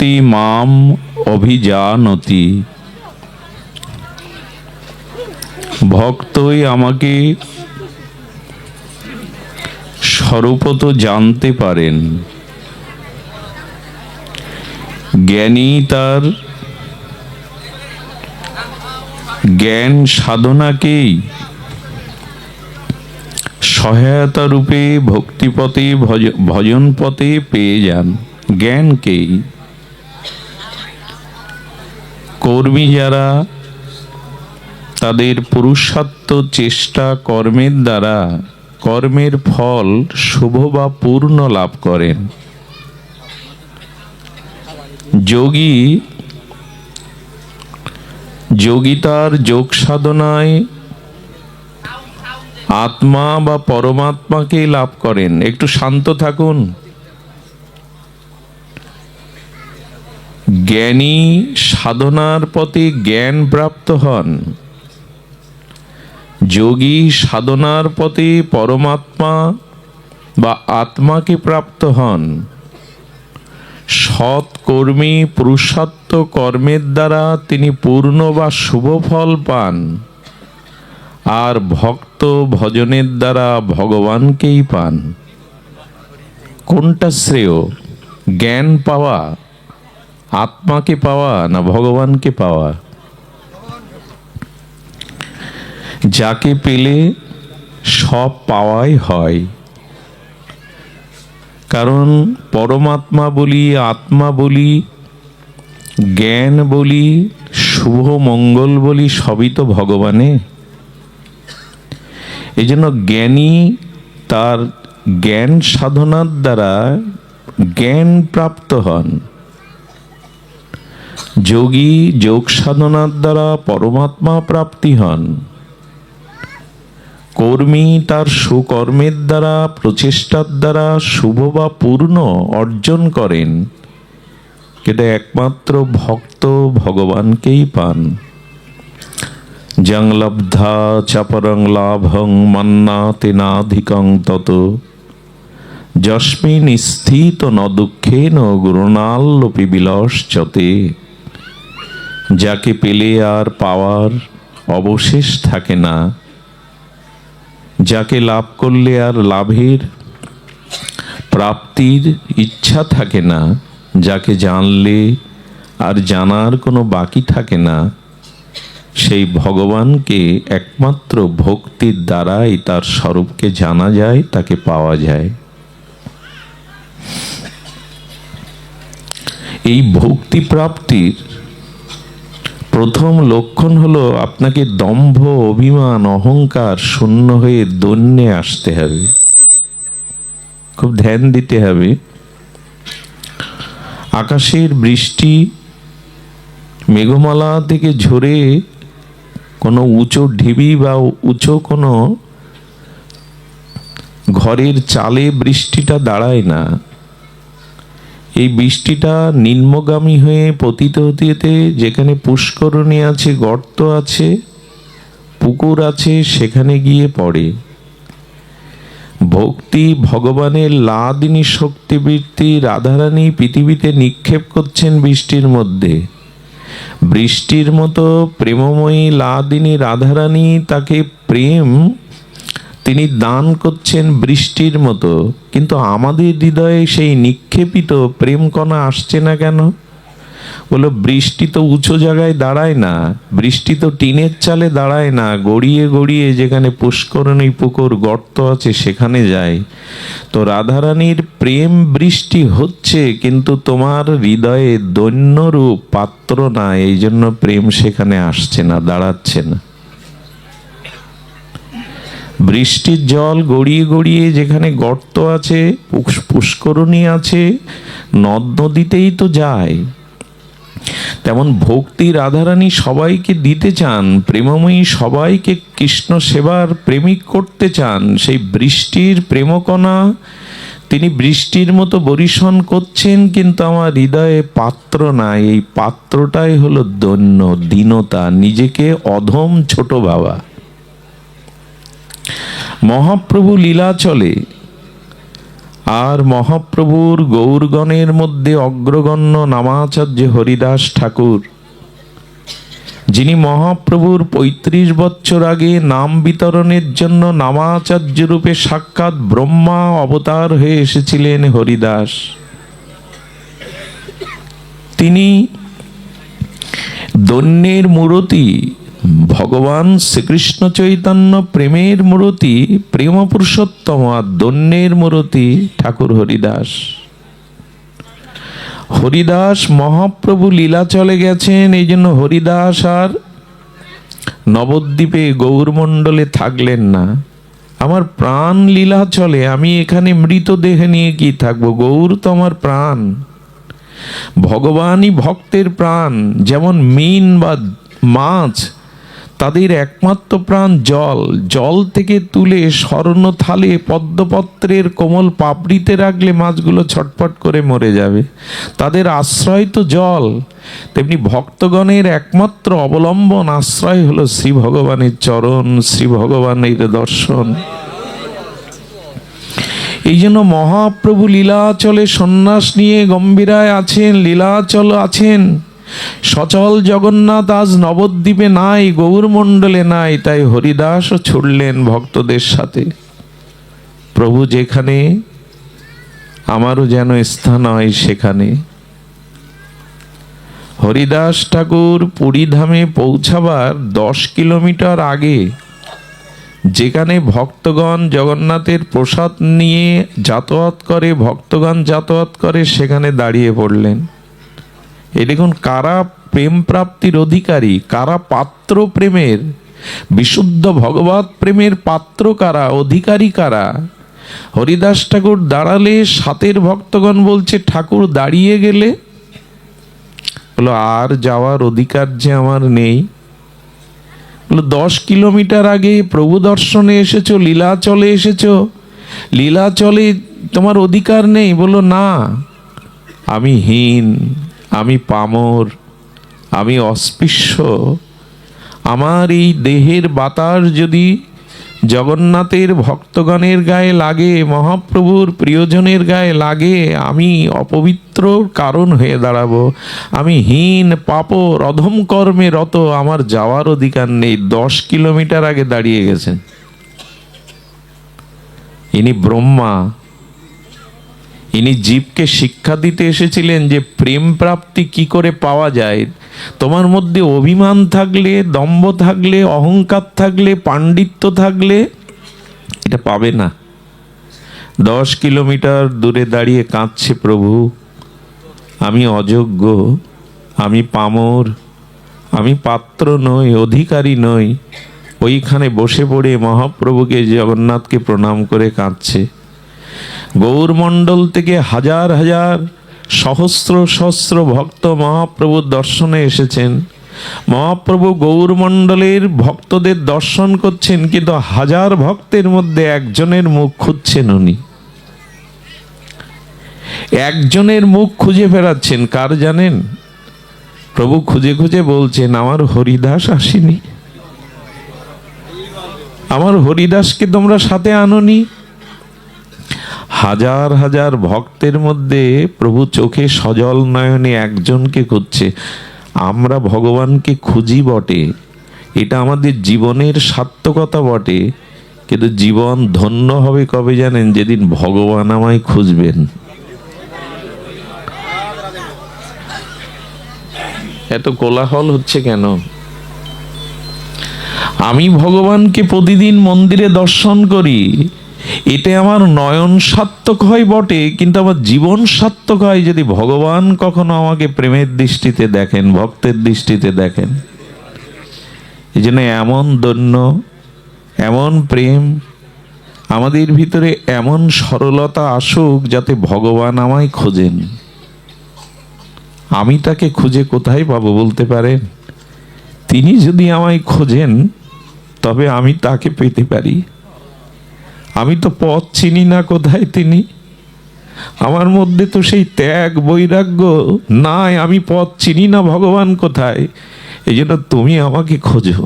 ভক্তি মাম অভিজানতি। ভক্তই আমাকে স্বরূপত জানতে পারেন। জ্ঞানী তার জ্ঞান সাধনাকেই সহায়তা রূপে ভক্তিপথে ভজন পথে পেয়ে যান। জ্ঞানকেই কর্মী যারা তাদের পুরুষার্থ চেষ্টা কর্মের দ্বারা কর্মের ফল শুভ বা পূর্ণ লাভ করেন। যোগী তার যোগ সাধনায় আত্মা বা পরমাত্মাকে লাভ করেন। একটু শান্ত থাকুন। জ্ঞানী সাধনার পথে জ্ঞান প্রাপ্ত হন। যোগী সাধনার পথে পরমাত্মা বা আত্মাকে প্রাপ্ত হন। সৎ কর্মী পুরুষার্থ কর্মের দ্বারা তিনি পূর্ণ বা শুভ ফল পান। আর ভক্ত ভজনের দ্বারা ভগবানকেই পান। কোনটা শ্রেয়? জ্ঞান পাওয়া, আত্মাকে পাওয়া, না ভগবানকে পাওয়া? যাকে পেলে সব পাওয়াই হয়। কারণ পরমাত্মা বলি, আত্মা বলি, জ্ঞান বলি, শুভ মঙ্গল বলি, সবই তো ভগবানে। এই জন্য জ্ঞানী তার জ্ঞান সাধনার দ্বারা জ্ঞান প্রাপ্ত হন। যোগী যোগ সাধনার দ্বারা পরমাত্মা প্রাপ্তি হন। কর্মী তার সুকর্মের দ্বারা প্রচেষ্টার দ্বারা শুভ বা পূর্ণ অর্জন করেন। কিন্তু একমাত্র ভক্ত ভগবানকেই পান। যং লব্ধা চাপরং লাভং মন্নাতে নাধিকং তত যস্মিন স্থিত ন দুঃখেন গুরুণাল্লোপি বিলসচতে। যাকে পেলে আর পাওয়ার অবশেষ থাকে না, যাকে লাভ করলে আর লাভের প্রাপ্তির ইচ্ছা থাকে না, যাকে জানলে আর জানার কোনো বাকি থাকে না, সেই ভগবানকে একমাত্র ভক্তির দ্বারাই তার স্বরূপকে জানা যায়, তাকে পাওয়া যায়। এই ভক্তি প্রাপ্তির প্রথম লক্ষণ হলো আপনাকে দম্ভ, অভিমান, অহংকার শূন্য হয়ে দৈন্যে আসতে হবে। খুব ধ্যান দিতে হবে। আকাশের বৃষ্টি মেঘমালা থেকে ঝরে কোনো উঁচু ঢিবি বা উঁচু কোনো ঘরের চালে বৃষ্টিটা দাঁড়ায় না। এই বৃষ্টিটা নিম্নগামী হয়ে পতিত হতে হতে যেখানে পুষ্করণী আছে, গর্ত আছে, পুকুর আছে, সেখানে গিয়ে পড়ে। ভক্তি ভগবানের লাদিনী শক্তিবৃত্তি রাধারানী পৃথিবীতে নিক্ষেপ করছেন বৃষ্টির মধ্যে। বৃষ্টির মতো প্রেমময়ী লাদিনী রাধারানী তাকে প্রেম তিনি দান করছেন বৃষ্টির মতো। কিন্তু আমাদের হৃদয়ে সেই নিক্ষেপিত প্রেম কণা আসছে না কেন? বলো, বৃষ্টি তো উঁচু জায়গায় দাঁড়ায় না, বৃষ্টি তো টিনের চালে দাঁড়ায় না, গড়িয়ে গড়িয়ে যেখানে পুষ্করণী পুকুর গর্ত আছে সেখানে যায়। তো রাধারানীর প্রেম বৃষ্টি হচ্ছে, কিন্তু তোমার হৃদয়ে দৈন্যরূপ পাত্র না, এই জন্য প্রেম সেখানে আসছে না, দাঁড়াচ্ছে না। বৃষ্টির জল গড়িয়ে গড়িয়ে যেখানে গর্ত আছে, পুষ্করণী আছে, নদ নদীতেই তো যায়। তেমন ভক্তি রাধারানী সবাইকে দিতে চান, প্রেমময়ী সবাইকে কৃষ্ণ সেবার প্রেমিক করতে চান। সেই বৃষ্টির প্রেমকণা তিনি বৃষ্টির মতো বরিশন করছেন, কিন্তু আমার হৃদয়ে পাত্র নাই। এই পাত্রটাই হলো দৈন্য, দীনতা, নিজেকে অধম ছোট ভাবা। মহাপ্রভু লীলাচলে আর মহাপ্রভুর গৌরগণের মধ্যে অগ্রগণ্য নামাচার্য হরিদাস ঠাকুর, যিনি মহাপ্রভুর ৩৫ বছর আগে নাম বিতরণের জন্য নামাচার্য রূপে সাক্ষাৎ ব্রহ্মা অবতার হয়ে এসেছিলেন হরিদাস। তিনি দৈন্যের মূরতি, ভগবান শ্রীকৃষ্ণ চৈতন্য প্রেমের মূরতি, প্রেম পুরুষোত্তম, আর দৈন্যের মূরতি ঠাকুর হরিদাস। হরিদাস মহাপ্রভু লীলা চলে গেছেন, এই জন্য হরিদাস আর নবদ্বীপে গৌরমণ্ডলে থাকলেন না। আমার প্রাণ লীলা চলে, আমি এখানে মৃতদেহ নিয়ে কি থাকবো? গৌর তো আমার প্রাণ, ভগবানই ভক্তের প্রাণ। যেমন মিন বা মাছ, তাদের একমাত্র প্রাণ জল, জল থেকে তুলে স্বর্ণ থালে পদ্মপত্রের কোমল পাপড়িতে রাখলে মাছগুলো ছটফট করে মরে যাবে, তাদের আশ্রয় তো জল। তেমনি ভক্তগণের একমাত্র অবলম্বন আশ্রয় হলো শ্রী ভগবানের চরণ, শ্রী ভগবানের দর্শন। এই জন্য মহাপ্রভু লীলাচলে সন্ন্যাস নিয়ে গম্ভীরায় আছেন, লীলাচল আছেন। সচল জগন্নাথ আজ নবদ্বীপে নাই, গৌরমণ্ডলে নাই, তাই হরিদাসও ছুটলেন ভক্তদের সাথে। প্রভু যেখানে, আমারও যেন স্থান হয় সেখানে। হরিদাস ঠাকুর পুরীধামে পৌঁছাবার 10 কিলোমিটার আগে, যেখানে ভক্তগণ জগন্নাথের প্রসাদ নিয়ে যাতায়াত করে, ভক্তগণ যাতায়াত করে, সেখানে দাঁড়িয়ে পড়লেন। এই দেখুন, কারা প্রেম প্রাপ্তির অধিকারী, কারা পাত্র প্রেমের, বিশুদ্ধ ভগবত প্রেমের পাত্র কারা, অধিকারী কারা। হরিদাস ঠাকুর দাঁড়ালে সাতের ভক্তগণ বলছে, ঠাকুর দাঁড়িয়ে গেলে বলো আর যাওয়ার অধিকার যে আমার নেই। বলো 10 কিলোমিটার আগে প্রভু দর্শনে এসেছো, লীলাচলে এসেছো, লীলাচলে তোমার অধিকার নেই? বলো না, আমি হীন, আমি পামর, আমি অস্পৃশ্য। আমার এই দেহের বাতাস যদি জগন্নাথের ভক্তগণের গায়ে লাগে, মহাপ্রভুর প্রিয়জনের গায়ে লাগে, আমি অপবিত্র কারণ হয়ে দাঁড়াবো। আমি হীন, পাপর, অধম কর্মে রত, আমার যাওয়ার অধিকার নেই। 10 কিলোমিটার আগে দাঁড়িয়ে গেছেন। ইনি ব্রহ্মা, ইনি জীবকে শিক্ষা দিতে এসেছিলেন যে প্রেম প্রাপ্তি কি করে পাওয়া যায়। তোমার মধ্যে অভিমান থাকলে, দম্ভ থাকলে, অহংকার থাকলে, পাণ্ডিত্য থাকলে এটা পাবে না। 10 কিলোমিটার দূরে দাঁড়িয়ে কাঁদছে প্রভু, আমি অযোগ্য, আমি পামর, আমি পাত্র নই, অধিকারী নই। ওইখানে বসে পড়ে মহাপ্রভুকে, জগন্নাথকে প্রণাম করে কাঁদছে। গৌরমণ্ডল থেকে হাজার হাজার, সহস্র সহস্র ভক্ত মহাপ্রভুর দর্শনে এসেছেন। মহাপ্রভু গৌরমণ্ডলের ভক্তদের দর্শন করছেন, কিন্তু হাজার ভক্তের মধ্যে একজনের মুখ খুঁজছেন উনি। একজনের মুখ খুঁজে বেড়াচ্ছেন, কার জানেন? প্রভু খুঁজে খুঁজে বলছেন, আমার হরিদাস আসেনি, আমার হরিদাসকে তোমরা সাথে আনোনি। হাজার হাজার ভক্তের মধ্যে প্রভু চোখে সজল নয়নে একজনকে খুঁজছে। আমরা ভগবানকে খুঁজি বটে, এটা আমাদের জীবনের সার্থকতা বটে, কিন্তু জীবন ধন্য হবে কবে জানেন? যেদিন ভগবান আমায় খুঁজবেন। এত কোলাহল হচ্ছে কেন? আমি ভগবানকে প্রতিদিন মন্দিরে দর্শন করি, এতে আমার নয়ন সার্থক হয় বটে, কিন্তু আমার জীবন সার্থক হয় যদি ভগবান কখনো আমাকে প্রেমের দৃষ্টিতে দেখেন, ভক্তের দৃষ্টিতে দেখেন। এই জন্য এমন দৈন্য, এমন প্রেম আমাদের ভিতরে, এমন সরলতা আসুক যাতে ভগবান আমায় খোঁজেন। আমি তাকে খুঁজে কোথায় পাবো বলতে পারেন? তিনি যদি আমায় খোঁজেন তবে আমি তাকে পেতে পারি। আমি তো পথ চিনি না কোথায় তিনি, আমার মধ্যে তো সেই ত্যাগ বৈরাগ্য নাই, আমি পথ চিনি না ভগবান কোথায়। এই জন্য তুমি আমাকে খোঁজো।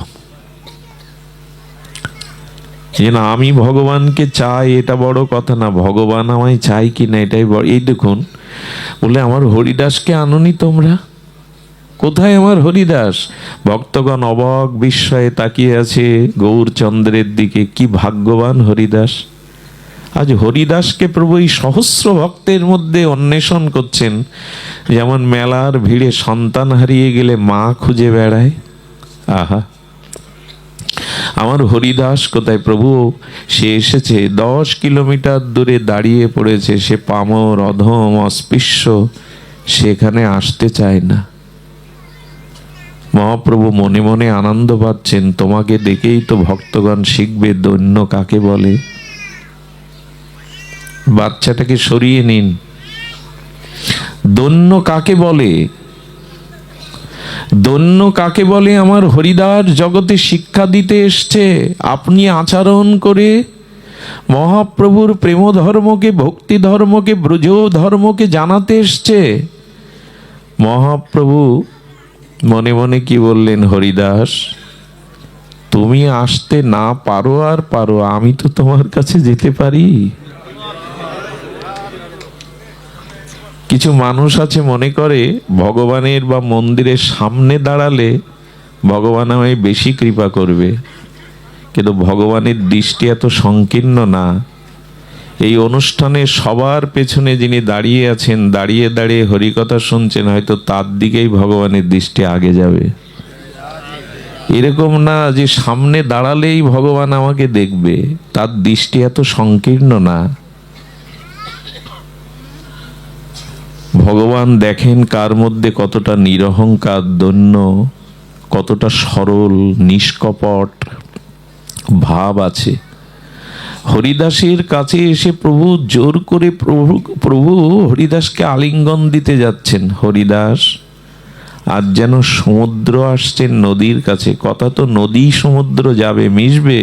যে না আমি ভগবানকে চাই এটা বড় কথা না, ভগবান আমায় চাই কি না এটাই বড়। এই দেখুন, বলে আমার হরিদাসকে আনোনি তোমরা, কোথায় আমার হরিদাস? ভক্তগণ অবাক বিস্ময়ে তাকিয়ে আছে গৌরচন্দ্রের দিকে। কি ভাগ্যবান হরিদাস! আজ হরিদাসকে প্রভু এই সহস্র ভক্তের মধ্যে অন্বেষণ করছেন, যেমন মেলার ভিড়ে সন্তান হারিয়ে গেলে মা খুঁজে বেড়ায়। আহা, আমার হরিদাস কোথায় প্রভু? সে এসেছে 10 কিলোমিটার দূরে দাঁড়িয়ে পড়েছে, সে পামর অধম অস্পৃশ্য, সেখানে আসতে চায় না। মহাপ্রভু মনে মনে আনন্দ পাচ্ছেন, তোমাকে দেখেই তো ভক্তগণ শিখবে দৈন্য কাকে বলে। বাচ্চাটাকে সরিয়ে নিন। দৈন্য কাকে বলে? দৈন্য কাকে বলে? আমার হরিদাস জগতে শিক্ষা দিতে এসছে। আপনি আচরণ করে মহাপ্রভুর প্রেম ধর্মকে, ভক্তি ধর্মকে, ব্রজ ধর্মকে জানাতে এসছে। মহাপ্রভু মনে মনে কি বললেন? হরিদাস, তুমি আসতে না পারো আর পারো, আমি তো তোমার কাছে যেতে পারি। কিছু মানুষ আছে মনে করে ভগবানের বা মন্দিরের সামনে দাঁড়ালে ভগবান আমায় বেশি কৃপা করবে, কিন্তু ভগবানের দৃষ্টি এত সংকীর্ণ না। এই অনুষ্ঠানে সবার পেছনে যিনি দাঁড়িয়ে আছেন, দাঁড়িয়ে দাঁড়িয়ে হরিকথা শুনছেন, হয়তো তার দিকেই ভগবানের দৃষ্টি আগে যাবে। এরকম না যে সামনে দাঁড়ালেই ভগবান আমাকে দেখবে, তার দৃষ্টি এত সংকীর্ণ না। ভগবান দেখেন কার মধ্যে কতটা নিরহংকার, দৈন্য, কতটা সরল নিষ্কপট ভাব আছে। হরিদাসের কাছে এসে প্রভু জোর করে প্রভু হরিদাসকে আলিঙ্গন দিতে যাচ্ছেন। হরিদাস, আজ যেন সমুদ্র আসছেন নদীর কাছে। কথা তো নদী সমুদ্র যাবে, মিশবে,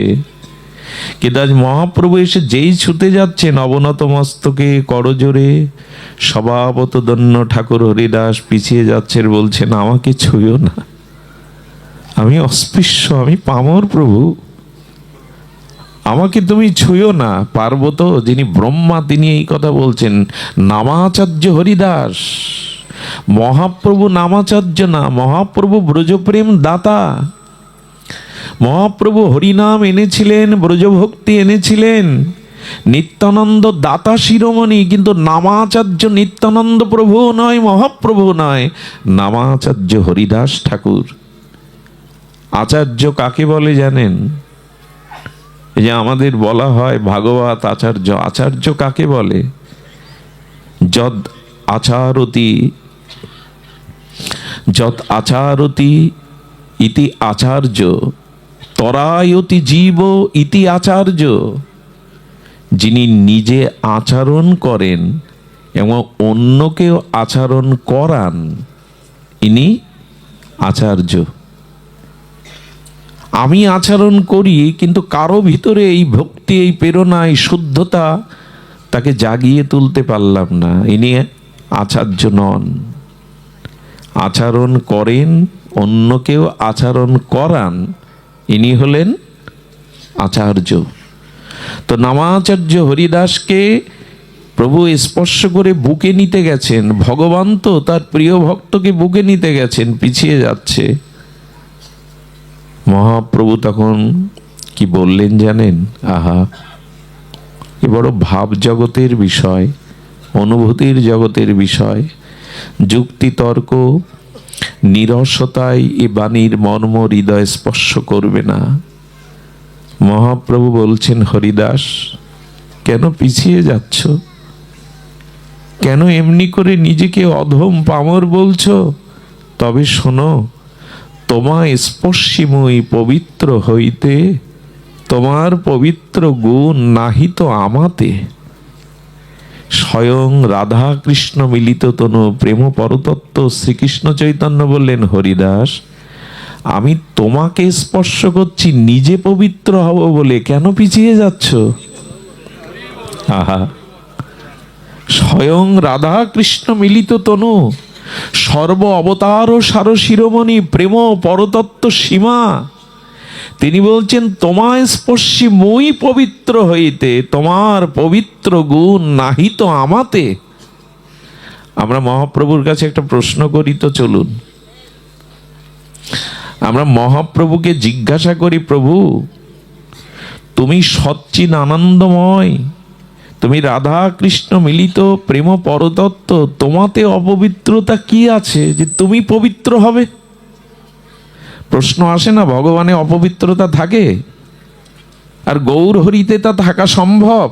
কিন্তু আজ মহাপ্রভু এসে যেই ছুতে যাচ্ছেন অবনত মস্তকে করজোরে, স্বভাবত ধন্য ঠাকুর হরিদাস পিছিয়ে যাচ্ছেন, বলছেন আমাকে ছুঁয়ো না, আমি অস্পৃশ্য, আমি পামর প্রভু, আমাকে তুমি ছুঁয়ো না। পার্বত যিনি ব্রহ্মা তিনি এই কথা বলছেন। নামাচার্য হরিদাস, মহাপ্রভু নামাচার্য না, মহাপ্রভু ব্রজপ্রেম দাতা। মহাপ্রভু হরিনাম এনেছিলেন, ব্রজভক্তি এনেছিলেন, নিত্যানন্দ দাতা শিরোমণি, কিন্তু নামাচার্য নিত্যানন্দ প্রভু নয়, মহাপ্রভু নয়, নামাচার্য হরিদাস ঠাকুর। আচার্য কাকে বলে জানেন? এই যে আমাদের বলা হয় ভাগবত আচার্য, আচার্য কাকে বলে? যদ আচারতি, যদ আচারতি ইতি আচার্য, তরায়তি জীব ইতি আচার্য। যিনি নিজে আচরণ করেন এবং অন্যকেও আচরণ করান, ইনি আচার্য। আমি আচরণ করি, কিন্তু কারো ভিতরে এই ভক্তি, এই প্রেরণা, এই শুদ্ধতা তাকে জাগিয়ে তুলতে পারলাম না, ইনি আচার্য নন। আচরণ করেন, অন্যকেও আচরণ করান, ইনি হলেন আচার্য। তো নামাচার্য হরিদাসকে প্রভু স্পর্শ করে বুকে নিতে গেছেন। ভগবান তো তার প্রিয় ভক্তকে বুকে নিতে গেছেন, পিছিয়ে যাচ্ছে। মহাপ্রভু তখন কি বললেন জানেন? আহা, এ বড় ভাব জগতের বিষয়, অনুভূতির জগতের বিষয়। যুক্তি তর্ক নিরসতায় এ বাণীর মর্ম হৃদয় স্পর্শ করবে না। মহাপ্রভু বলছেন, হরিদাস কেন পিছিয়ে যাচ্ছ? কেন এমনি করে নিজেকে অধম পামর বলছো? তবে শোনো, তোমায় স্পর্শিময়ী পবিত্র হইতে তোমার পবিত্র গুণ নাহিত আমাতে। স্বয়ং রাধা কৃষ্ণ মিলিত তনু প্রেম পরতত্ত্ব শ্রীকৃষ্ণ চৈতন্য বললেন, হরিদাস আমি তোমাকে স্পর্শ করছি নিজে পবিত্র হব বলে, কেন পিছিয়ে যাচ্ছ? আহা, স্বয়ং রাধা কৃষ্ণ মিলিত তনু, সর্ব অবতার ও সার শিরোমণি, প্রেম পরতত্ত্ব সীমা, তিনি বলছেন তোমায় স্পর্শী মই পবিত্র হইতে, তোমার পবিত্র গুণ নাহি তো আমাতে। আমরা মহাপ্রভুর কাছে একটা প্রশ্ন করি তো, চলুন আমরা মহাপ্রভুকে জিজ্ঞাসা করি, প্রভু তুমি সচ্চিদ আনন্দময়, তুমি রাধা কৃষ্ণ মিলিত প্রেম পরতত্ত্ব, তোমাতে অপবিত্রতা কি আছে যে তুমি পবিত্র হবে? প্রশ্ন আসে না, ভগবানে অপবিত্রতা থাকে? আর গৌর হরিতে তা থাকা সম্ভব?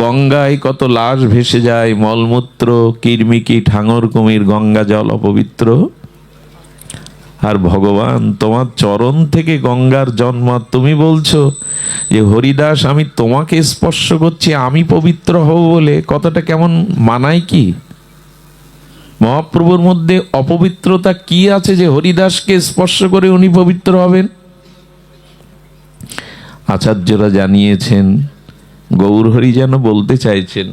গঙ্গায় কত লাশ ভেসে যায়, মলমূত্র কীর্মিকি ঠাঙর কুমির, গঙ্গা জল অপবিত্র। আর ভগবান তোমার চরণ থেকে গঙ্গার জন্ম, তুমি বলছো যে হরিদাস আমি তোমাকে স্পর্শ করছি আমি পবিত্র হব বলে। কথাটা কেমন মানায় কি? মহাপ্রভুর মধ্যে অপবিত্রতা কি আছে যে হরিদাসকে স্পর্শ করে উনি পবিত্র হবেন? আচার্যরা জানিয়েছেন, গৌরহরি যেন বলতে চাইছেন,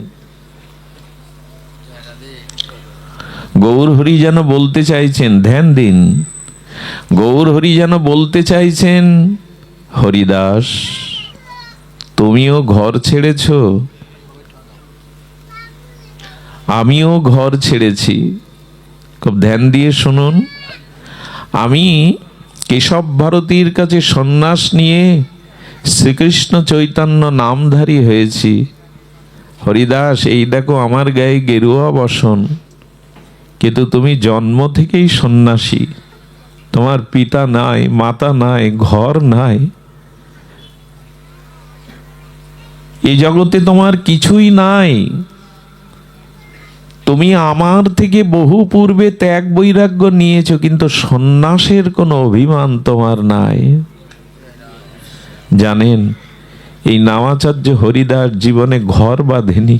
গৌরহরি যেন বলতে চাইছেন, ধ্যান দিন, গৌরহরি যেন বলতে চাইছেন, হরিদাস তুমিও ঘর ছেড়েছ, আমিও ঘর ছেড়েছি। খুব ধ্যান দিয়ে শুনুন, আমি কেশব ভারতীর কাছে সন্ন্যাস নিয়ে শ্রীকৃষ্ণ চৈতন্য নামধারী হয়েছি। হরিদাস এই দেখো আমার গায়ে গেরুয়া বসন, কিন্তু তুমি জন্ম থেকেই সন্ন্যাসী, তোমার পিতা নাই, মাতা নাই, ঘর নাই, এই জগতে তোমার কিছুই নাই। তুমি আমার থেকে বহু পূর্বে ত্যাগ বৈরাগ্য নিয়েছ, কিন্তু সন্ন্যাসের কোনো অভিমান তোমার নাই। জানেন, এই নামাচার্য হরিদাস জীবনে ঘর বাঁধেনি,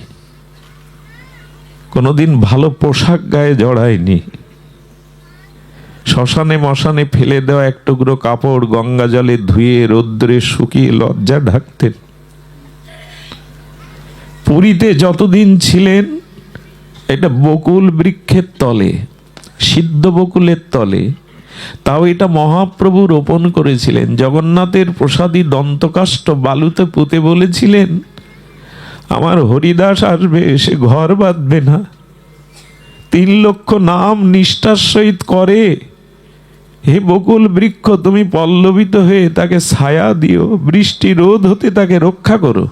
কোনোদিন ভালো পোশাক গায়ে জড়ায়নি, শ্মশানে মশানে ফেলে দেওয়া এক টুকরো কাপড় গঙ্গা জলে ধুয়ে রৌদ্রে শুকিয়ে লজ্জা ঢাকতেন। পুরীতে যতদিন ছিলেন এটা বকুল বৃক্ষের তলে, সিদ্ধ বকুলের তলে, তাও এটা মহাপ্রভু রোপণ করেছিলেন। জগন্নাথের প্রসাদী দন্তকাষ্ঠ বালুতে পুঁতে বলেছিলেন, আমার হরিদাস আসবে, সে ঘর বাঁধবে না, 3 লক্ষ নাম নিষ্ঠার সহিত করে। হে বকুল বৃক্ষ, তুমি পল্লবিত হয়ে তাকে ছায়া দিও, বৃষ্টি রোদ হতে তাকে রক্ষা করো।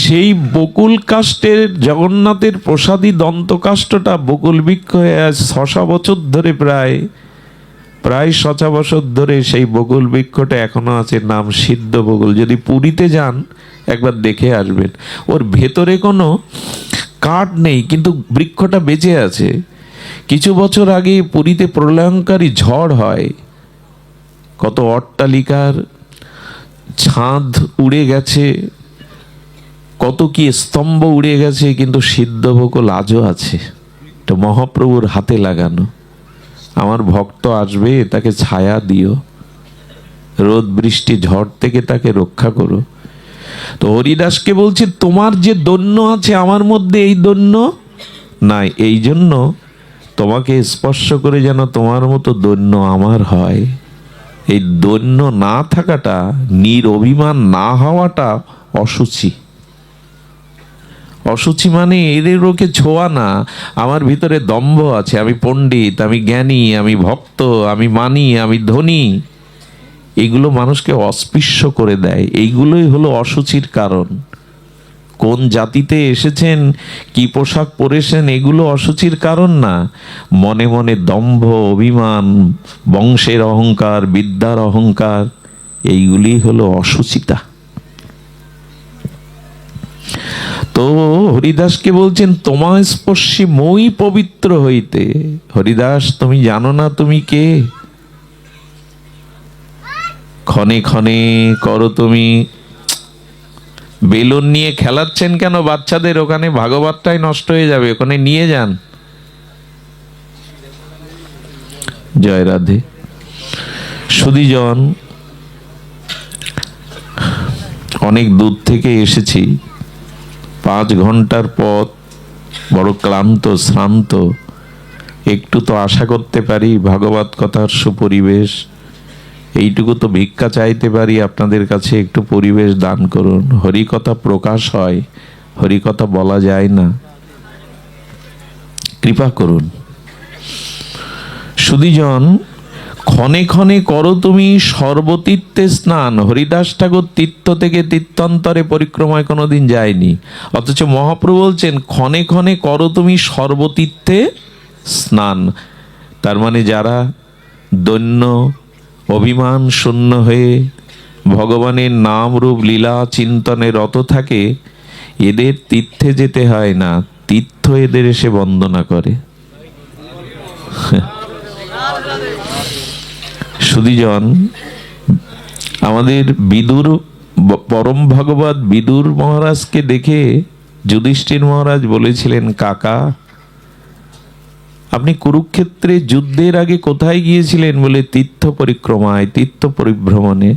সেই বকুল কাষ্ঠের, জগন্নাথের প্রসাদী দন্তকাষ্ঠটা বকুল বৃক্ষ হয়ে আজ 600 বছর ধরে, প্রায় 600 বছর ধরে সেই বকুল বৃক্ষটা এখনো আছে, নাম সিদ্ধ বকুল। যদি পুরীতে যান একবার দেখে আসবেন, ওর ভেতরে কোনো কাঠ নেই, কিন্তু বৃক্ষটা বেঁচে আছে। কিছু বছর আগে পুরীতে প্রলয়ঙ্কারী ঝড় হয়, কত অট্টালিকার ছাদ উড়ে গেছে, কত কি স্তম্ভ উড়ে গেছে, কিন্তু সিদ্ধ বকুল আজও আছে। এটা মহাপ্রভুর হাতে লাগানো। আমার ভক্ত আসবে, তাকে ছায়া দিও, রোদ বৃষ্টি ঝড় থেকে তাকে রক্ষা করো। তো হরিদাসকে বলছে, তোমার যে দৈন্য আছে আমার মধ্যে এই দৈন্য নাই, এই জন্য তোমাকে স্পর্শ করে যেন তোমার মতো দৈন্য আমার হয়। এই দৈন্য না থাকাটা, নিরভিমান না হওয়াটা অসুচি। অসুচি মানে এদের ওকে ছোঁয়া না। আমার ভিতরে দম্ভ আছে, আমি পণ্ডিত, আমি জ্ঞানী, আমি ভক্ত, আমি মানি, আমি ধনী, এগুলো মানুষকে অস্পৃশ্য করে দেয়। এইগুলোই হলো অসুচির কারণ। কোন জাতিতে এসেছেন, কি পোশাক পরেছেন, এগুলো অসুচির কারণ না। মনে মনে দম্ভ, অভিমান, বংশের অহংকার, বিদ্যার অহংকার, এইগুলি হলো অসুচিতা। তো হরিদাসকে বলছেন, তোমার স্পর্শে মই পবিত্র হইতে। হরিদাস তুমি জানো না তুমি কে? ক্ষণে ক্ষণে করো তুমি। বেলুন নিয়ে খেলাচ্ছেন কেন বাচ্চাদের? ওখানে ভাগবতটাই নষ্ট হয়ে যাবে, ওখানে নিয়ে যান। জয় রাধে। সুধীজন, অনেক দূর থেকে এসেছি, 5 ঘন্টার পথ, বড় ক্লান্ত শ্রান্ত। একটু তো আশা করতে পারি ভাগবত কথার সুপরিবেশ, এইটুকু তো ভিক্ষা চাইতে পারি আপনাদের কাছে, একটু পরিবেশ দান করুন। হরিকথা প্রকাশ হয়, হরিকথা বলা যায় না, কৃপা করুন। সুধীজন, ক্ষণে ক্ষণে করো তুমি সর্বতীর্থে স্নান। হরিদাস ঠাকুর তীর্থ থেকে তীর্থন্তরে পরিক্রমায় কোনোদিন যায়নি, অথচ মহাপ্রভু বলছেন ক্ষণে ক্ষণে করো তুমি সর্বতীর্থে স্নান। তার মানে যারা দৈন্য অভিমান শূন্য হয়ে ভগবানের নাম রূপ লীলা চিন্তনে রত থাকে, এদের তীর্থে যেতে হয় না, তীর্থ এদের এসে বন্দনা করে। সুধীজন, আমাদের বিদুর, পরম ভগবত বিদুর মহারাজকে দেখে যুধিষ্ঠির মহারাজ বলেছিলেন, কাকা আপনি কুরুক্ষেত্রে যুদ্ধের আগে কোথায় গিয়েছিলেন? বলে তীর্থ পরিক্রমায়, তীর্থ পরিভ্রমণে।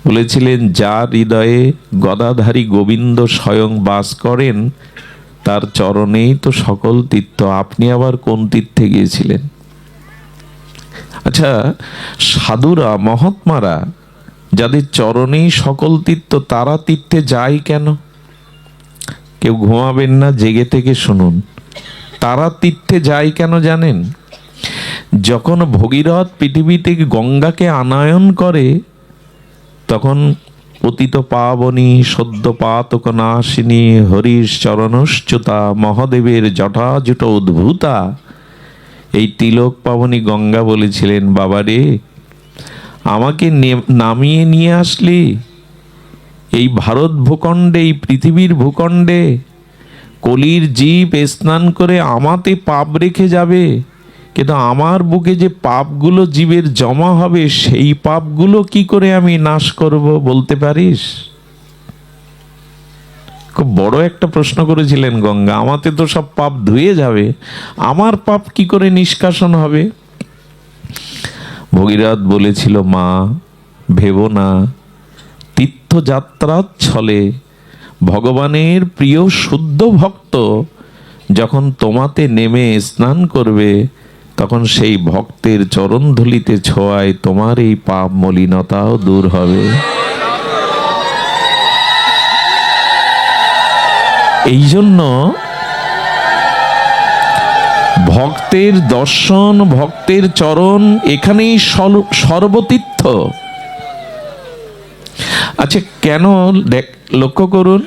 বলেছিলেন, যার হৃদয়ে গদাধারী গোবিন্দ স্বয়ং বাস করেন তার চরণেই তো সকল তীর্থ। আপনি আবার কোন তীর্থে গিয়েছিলেন? আচ্ছা, সাধুরা মহাত্মারা যাদের চরণেই সকল তীর্থ, তারা তীর্থে যায় কেন? কেউ ঘুমাবেন না, জেগে থেকে শুনুন। তারা তীর্থে যায় কেন জানেন? যখন ভগীরথ পৃথিবী থেকে গঙ্গাকে আনয়ন করে, তখন পতিত পাবনী সদ্য পাতক নাশিনী হরিশ চরণশ্চ্যুতা মহাদেবের জটাজুট উদ্ভূতা, এই তিলক পাবনী গঙ্গা বলেছিলেন, বাবারে আমাকে নামিয়ে নিয়ে আসলি এই ভারত ভূখণ্ডে, এই পৃথিবীর ভূখণ্ডে, কলির জীব স্নান করে আমাতে পাপ রেখে যাবে, কিন্তু আমার বুকে যে পাপগুলো জীবের জমা হবে, সেই পাপগুলো কি করে আমি নাশ করব বলতে পারিস? খুব বড় একটা প্রশ্ন করেছিলেন গঙ্গা, আমাতে তো সব পাপ ধুয়ে যাবে, আমার পাপ কি করে নিষ্কাশন হবে? ভগীরথ বলেছিল, মা ভেবো না, তীর্থযাত্রার ছলে ভগবানের প্রিয় শুদ্ধ ভক্ত যখন তোমাতে নেমে স্নান করবে, তখন সেই ভক্তের চরণ ধুলিতে ছোঁয়ায় তোমার এই পাপ মলিনতাও দূর হবে। এই জন্য ভক্তের দর্শন, ভক্তের চরণ, এখানেই সর্বতীর্থ। আচ্ছা, কেন লক্ষ্য করুন,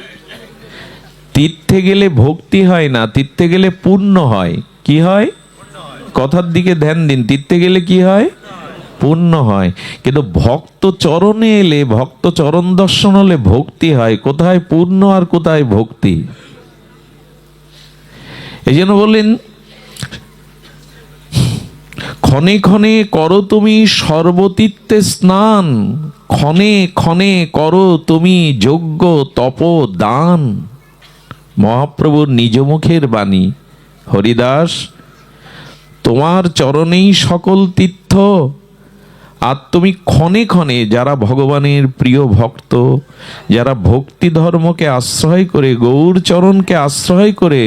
তীর্থে গেলে ভক্তি হয় না, তীর্থে গেলে পুণ্য হয়। কি হয়? কথার দিকে ধ্যান দিন, তীর্থে গেলে কি হয়? পুণ্য হয়। কিন্তু ভক্ত চরণে এলে, ভক্ত চরণ দর্শন হলে ভক্তি হয়। কোথায় পুণ্য আর কোথায় ভক্তি? এই জন্য বললেন, ক্ষণে ক্ষণে করো তুমি সর্বতীর্থে স্নান, ক্ষণে ক্ষণে করো তুমি যজ্ঞ তপ দান। মহাপ্রভুর নিজ মুখের বাণী। হরিদাস, তোমার চরণেই সকল তীর্থ, আর তুমি ক্ষণে ক্ষণে, যারা ভগবানের প্রিয় ভক্ত, যারা ভক্তি ধর্মকে আশ্রয় করে, গৌর চরণকে আশ্রয় করে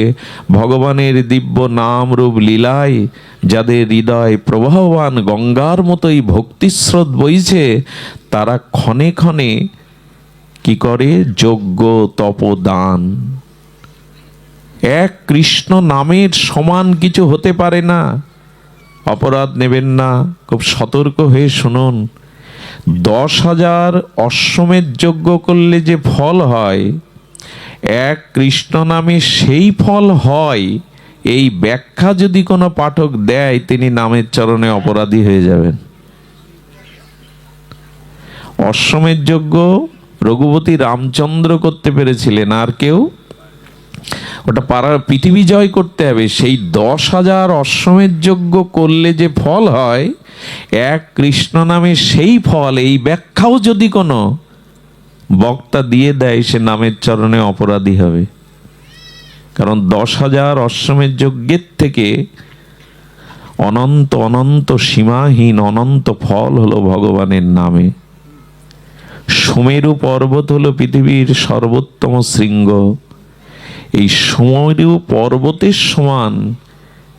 ভগবানের দিব্য নাম রূপ লীলায় যাদের হৃদয় প্রবাহবান গঙ্গার মতোই ভক্তিস্রোত বইছে, তারা ক্ষণে ক্ষণে কি করে? যজ্ঞ তপ দান। এক কৃষ্ণ নামের সমান কিছু হতে পারে না। অপরাধ নেবেন না, খুব সতর্ক হয়ে শুনুন। 10,000 অশ্বমেধ যজ্ঞ করলে যে ফল হয়, এক কৃষ্ণ নামে সেই ফল হয়, এই ব্যাখ্যা যদি কোনো পাঠক দেয়, তিনি নামের চরণে অপরাধী হয়ে যাবেন। অশ্বমেধ যজ্ঞ রঘুপতি রামচন্দ্র করতে পেরেছিলেন, আর কেউ? ওটা পাড়ার পৃথিবী জয় করতে হবে। সেই 10,000 অশ্বমেধ যজ্ঞ করলে যে ফল হয়, এক কৃষ্ণ নামে সেই ফল, এই ব্যাখ্যাও যদি কোনো বক্তা দিয়ে দেয়, সে নামের চরণে অপরাধী হবে। কারণ 10,000 অশ্বমেধ যজ্ঞের থেকে অনন্ত অনন্ত সীমাহীন অনন্ত ফল হলো ভগবানের নামে। সুমেরু পর্বত হলো পৃথিবীর সর্বোত্তম শৃঙ্গ। এই সুমেরু পর্বতের সমান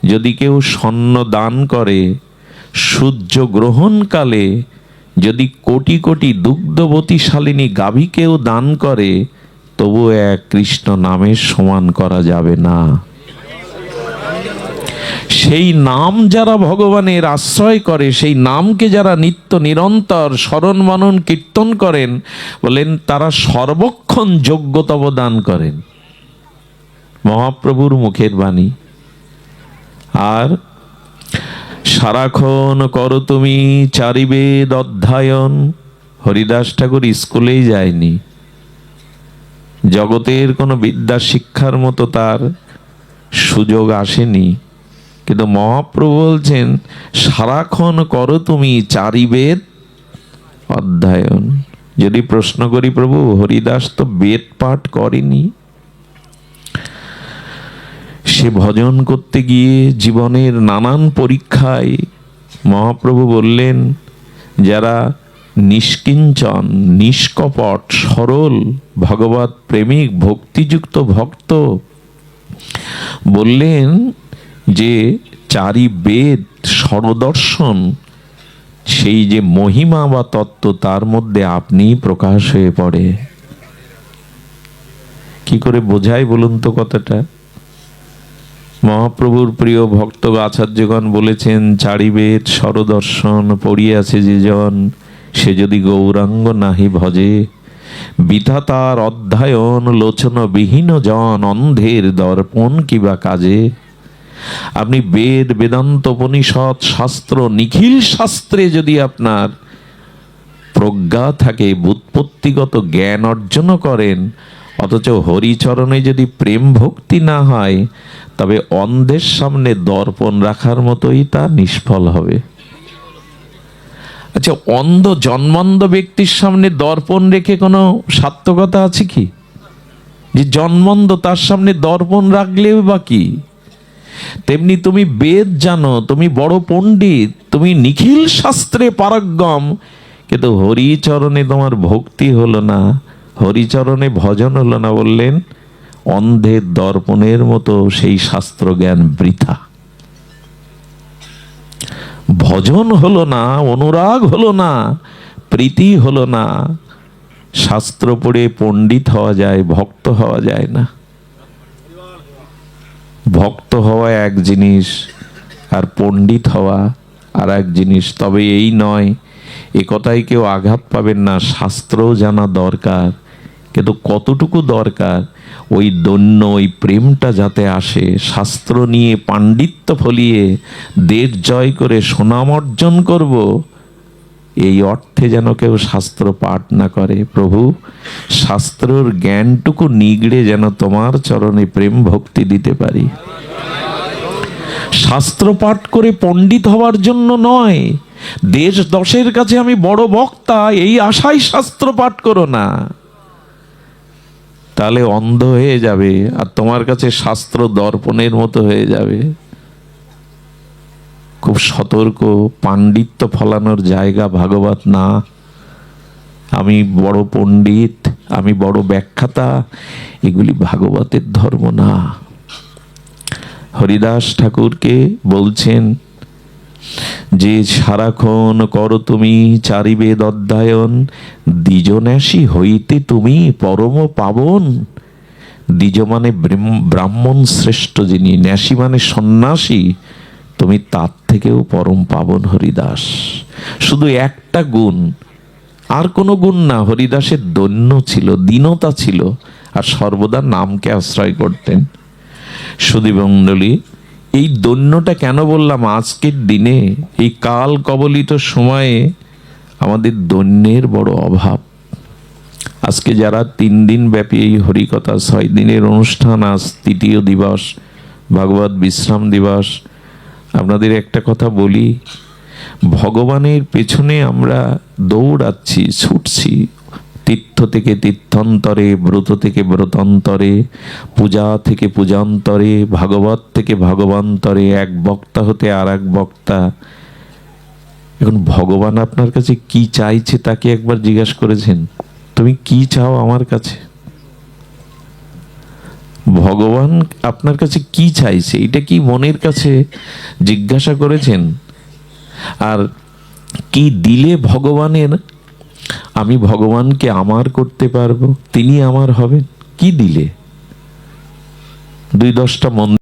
যদি কেউ স্বর্ণ দান করে, সূর্য গ্রহণকালে যদি কোটি কোটি দুগ্ধবতী শালিনী গাভীকেও দান করে, তবু এক কৃষ্ণ নামের সমান করা যাবে না। সেই নাম যারা ভগবানের আশ্রয় করে, সেই নামকে যারা নিত্য নিরন্তর স্মরণ মনন কীর্তন করেন, বলেন তারা সর্বক্ষণ যোগ্যতম দান করেন। মহাপ্রভুর মুখের বাণী। আর সারাক্ষণ করো তুমি চারিবেদ অধ্যয়ন। হরিদাস ঠাকুর স্কুলেই যায়নি, জগতের কোনো বিদ্যা শিক্ষার মতো তার সুযোগ আসেনি, কিন্তু মহাপ্রভু বলছেন সারাক্ষণ করো তুমি চারিবেদ অধ্যয়ন। যদি প্রশ্ন করি, প্রভু হরিদাস তো বেদ পাঠ করেনি, সে ভজন করতে গিয়ে জীবনের নানান পরীক্ষায় মহাপ্রভু বললেন যারা নিষ্কিঞ্চন, নিষ্কপট, সরল, ভগবৎ প্রেমিক, ভক্তিযুক্ত ভক্ত, বললেন যে চারি বেদ স্বরদর্শন, সেই যে মহিমা বা তত্ত্ব তার মধ্যে আপনিই প্রকাশ হয়ে পড়ে। কি করে বোঝাই বলুন তো কথাটা? মহাপ্রভুর প্রিয় ভক্ত আচার্যগণ বলেছেন, চারিবেদ স্বরদর্শন পড়িয়াছে যে জন, সে যদি গৌরাঙ্গ নাহি ভজে, বৃথা তার অধ্যয়ন লোচন বিহীন জন, অন্ধের দর্পণ কিবা কাজে। আপনি বেদ, বেদান্ত, উপনিষদ, শাস্ত্র, নিখিল শাস্ত্রে যদি আপনার প্রজ্ঞা থাকে, ব্যুৎপত্তিগত জ্ঞান অর্জন করেন, অথচ হরিচরণে যদি প্রেম ভক্তি না হয়, তবে অন্ধের সামনে দর্পণ রাখার মতোই তা নিষ্ফল হবে। আচ্ছা, অন্ধ জন্মান্ধ ব্যক্তির সামনে দর্পণ রেখে কোনো সার্থকতা আছে কি? যে জন্মান্ধ তার সামনে দর্পণ রাখলেও বা কি? তেমনি তুমি বেদ জানো, তুমি বড় পণ্ডিত, তুমি নিখিল শাস্ত্রে পারঙ্গম, কিন্তু হরিচরণে তোমার ভক্তি হলো না, হরিচরণে ভজন হলো না, বললেন অন্ধের দর্পণের মতো সেই শাস্ত্র জ্ঞান বৃথা। ভজন হলো না, অনুরাগ হলো না, প্রীতি হলো না। শাস্ত্র পড়ে পণ্ডিত হওয়া যায়, ভক্ত হওয়া যায় না। ভক্ত হওয়া এক জিনিস, আর পণ্ডিত হওয়া আর এক জিনিস। তবে এই নয়, এ কথায় কেউ আঘাত পাবেন না, শাস্ত্রও জানা দরকার, কিন্তু কতটুকু দরকার? ওই দৈন্য, ওই প্রেমটা যাতে আসে, শাস্ত্র নিয়ে পাণ্ডিত্য ফলিয়ে দেশ জয় করে সুনাম অর্জন করব, এই অর্থে যেন কেউ শাস্ত্র পাঠ না করে। প্রভু, শাস্ত্রর জ্ঞানটুকু নিগড়ে যেন তোমার চরণে প্রেম ভক্তি দিতে পারি। শাস্ত্র পাঠ করে পণ্ডিত হওয়ার জন্য নয়, দেশ দশের কাছে আমি বড় বক্তা, এই আশায় শাস্ত্র পাঠ করো না, তাহলে অন্ধ হয়ে যাবে আর তোমার কাছে শাস্ত্র দর্পণের মতো হয়ে যাবে। খুব সতর্ক, পাণ্ডিত্য ফলানোর জায়গা ভাগবত না। আমি বড় পণ্ডিত, আমি বড় ব্যাখ্যাতা, এগুলি ভাগবতের ধর্ম না। হরিদাস ঠাকুরকে বলছেন যে সারাক্ষণ করো তুমি চারিবেদ অধ্যয়ন, দ্বিজন্যাসী হইতে তুমি পরম পাবন। দ্বিজ মানে ব্রাহ্মণ শ্রেষ্ঠ যিনি, ন্যাসী মানে সন্ন্যাসী, তুমি তার থেকেও পরম পাবন হরিদাস। শুধু একটা গুণ, আর কোনো গুণ না। হরিদাসের দৈন্য ছিল, দীনতা ছিল, আর সর্বদা নামকে আশ্রয় করতেন। সুধীমণ্ডলী, এই দৈন্যটা কেন বললাম? আজকের দিনে এই কাল কবলিত সময়ে আমাদের দৈন্যের বড় অভাব। আজকে যারা 3 দিন ব্যাপী এই হরিকথা 6 দিনের অনুষ্ঠান, আজ তৃতীয় দিবস, ভাগবত বিশ্রাম দিবস, আপনাদের একটা কথা বলি, ভগবানের পেছনে আমরা দৌড়াচ্ছি, ছুটছি, তীর্থ থেকে তীর্থন্তরে, ব্রত থেকে ব্রতান্তরে, পূজা থেকে পূজান্তরে, ভাগবত থেকে ভাগবান্তরে, এক বক্তা হতে আর এক বক্তা। এখন ভগবান আপনার কাছে কি চাইছে তাকে একবার জিজ্ঞাসা করেছেন? তুমি কি চাও আমার কাছে? ভগবান আপনার কাছে কি চাইছে, এটা কি মনের কাছে জিজ্ঞাসা করেছেন? আর কি দিলে ভগবানের, আমি ভগবানকে আমার করতে পারবো, তিনি আমার হবেন? কি দিলে? 2-10টা মন্দির